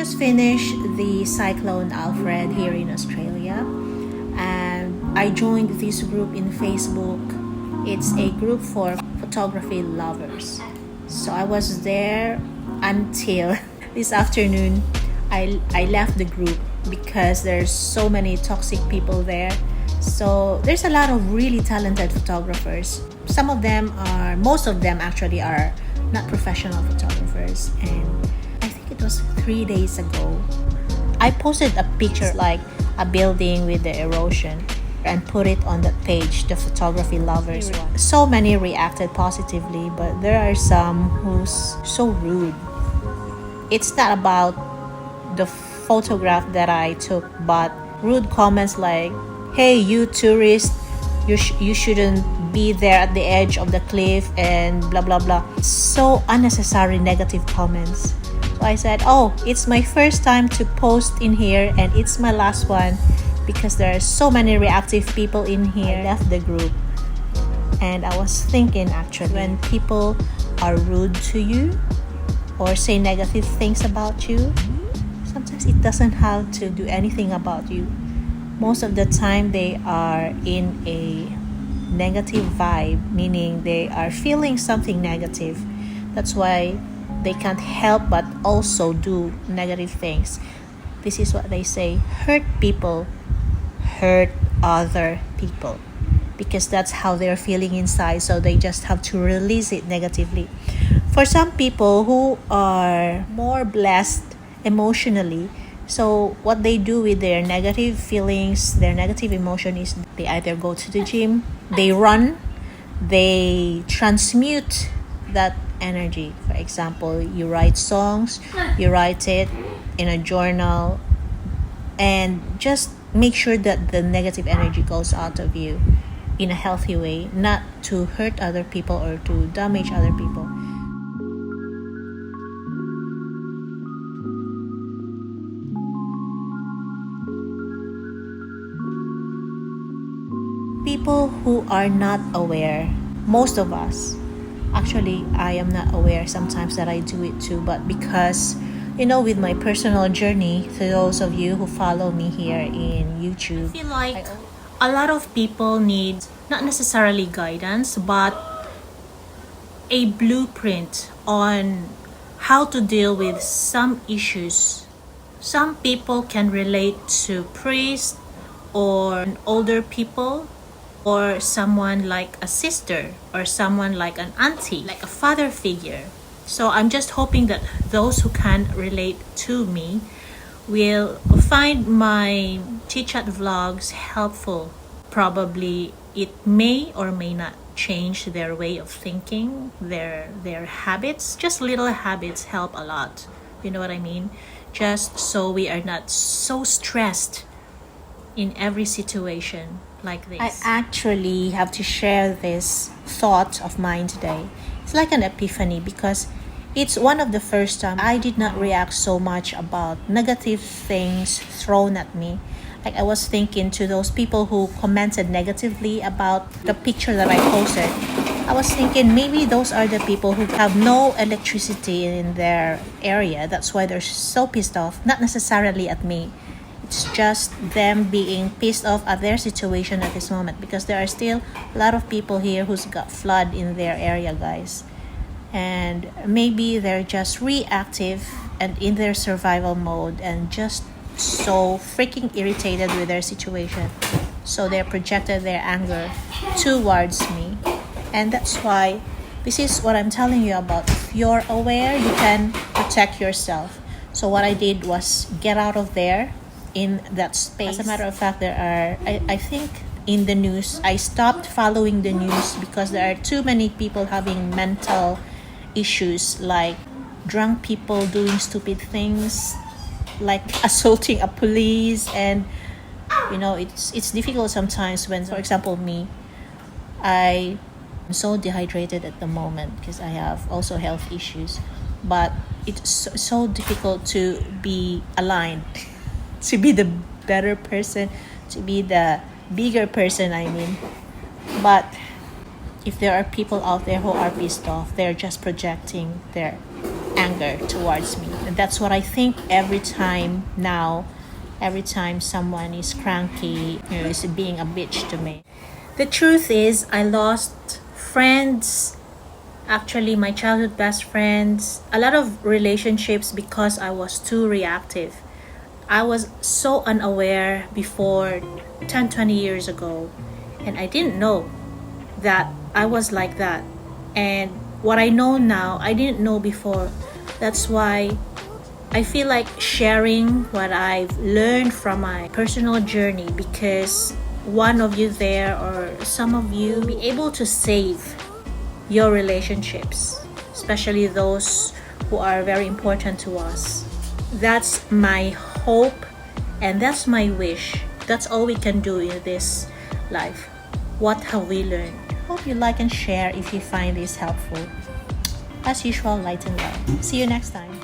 just finished the cyclone Alfred here in Australia, and I joined this group in Facebook. It's a group for photography lovers. So I was there until this afternoon. I left the group because there's so many toxic people there. So there's a lot of really talented photographers. Most of them actually are not professional photographers. And I think it was 3 days ago, I posted a picture like a building with the erosion and put it on that page, the photography lovers one. So many reacted positively, but there are some who's so rude. It's not about the photograph that I took, but rude comments like, "Hey, you tourist, you shouldn't be there at the edge of the cliff," and blah blah blah. So unnecessary negative comments. So I said, "Oh, it's my first time to post in here, and it's my last one because there are so many reactive people in here." I left the group, and I was thinking actually, when people are rude to you or say negative things about you, sometimes it doesn't have to do anything about you. Most of the time they are in a negative vibe, meaning they are feeling something negative. That's why they can't help but also do negative things. This is what they say: hurt people hurt other people, because that's how they're feeling inside, so they just have to release it negatively. For some people who are more blessed emotionally, so what they do with their negative feelings, their negative emotion, is they either go to the gym, they run, they transmute that energy. For example, you write songs, you write it in a journal, and just make sure that the negative energy goes out of you in a healthy way, not to hurt other people or to damage other people. People who are not aware, most of us, actually I am not aware sometimes that I do it too, but because with my personal journey, to those of you who follow me here in YouTube, I feel like a lot of people need not necessarily guidance, but a blueprint on how to deal with some issues. Some people can relate to priests or older people, or someone like a sister, or someone like an auntie, like a father figure. So I'm just hoping that those who can relate to me will find my chit-chat vlogs helpful. Probably it may or may not change their way of thinking, their habits. Just little habits help a lot. You know what I mean? Just so we are not so stressed in every situation like this. I actually have to share this thought of mine today. It's like an epiphany, because it's one of the first time I did not react so much about negative things thrown at me. Like, I was thinking to those people who commented negatively about the picture that I posted, I was thinking maybe those are the people who have no electricity in their area. That's why they're so pissed off. Not necessarily at me. It's just them being pissed off at their situation at this moment, because there are still a lot of people here who's got flood in their area, guys. And maybe they're just reactive and in their survival mode and just so freaking irritated with their situation. So they projected their anger towards me. And that's why this is what I'm telling you about. If you're aware, you can protect yourself. So what I did was get out of there in that space. As a matter of fact, I think in the news, I stopped following the news because there are too many people having mental issues, like drunk people doing stupid things, like assaulting a police. And it's difficult sometimes when, for example, me, I'm so dehydrated at the moment because I have also health issues, but it's so difficult to be aligned to be the better person, to be the bigger person, I mean. But if there are people out there who are pissed off, they're just projecting their anger towards me. And that's what I think every time now, every time someone is cranky, is being a bitch to me. The truth is, I lost friends, actually my childhood best friends, a lot of relationships because I was too reactive. I was so unaware before 10, 20 years ago, and I didn't know that I was like that. And what I know now, I didn't know before. That's why I feel like sharing what I've learned from my personal journey, because one of you there or some of you will be able to save your relationships, especially those who are very important to us. That's my hope and that's my wish. That's all we can do in this life. What have we learned? Hope you like and share if you find this helpful. As usual, light and love. See you next time.